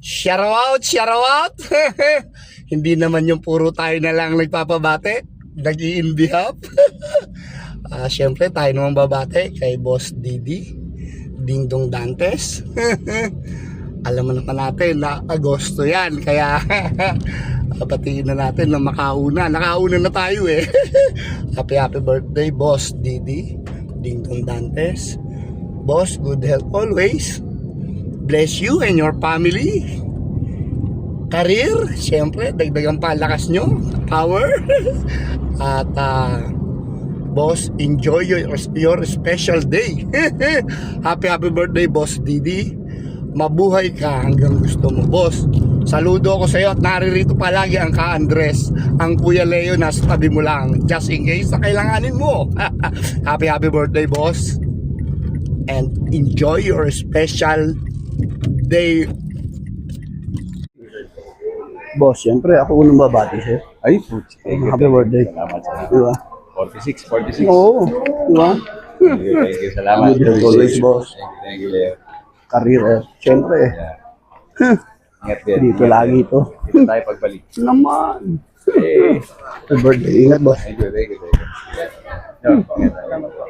Shout out, shout out. Hindi naman yung puro tayo na lang nagpapabate, nag-i-inbihap. Siyempre tayo naman babate kay Boss Didi, Dingdong Dantes. Alam mo naman natin na Agosto yan, kaya patiin na natin na nakauna na tayo eh. Happy birthday Boss Didi, Dingdong Dantes. Boss, good health always. Bless you and your family. Career, siyempre, dagdagan pa lakas nyo, power. At boss, enjoy your special day. Happy birthday, Boss Didi. Mabuhay ka hanggang gusto mo, boss. Saludo ako sa iyo at naririto palagi ang Ka-Andres. Ang Kuya Leo nasa tabi mo lang, just in case na kailanganin mo. Happy birthday, boss. And enjoy your special day. Boss, siyempre ako unang babati sir. Ay, putz. Happy birthday. Salamat, salamat. Diba? 46. Oo, diba? Thank you. Salamat. Good always, boss. Thank you, Leo. Career, siyempre. Yeah. Ingat din. Dito lagi ito. Dito tayo pagbalik. Naman. Eh, Happy birthday. Ingat, boss. thank you. Yeah. Salamat po.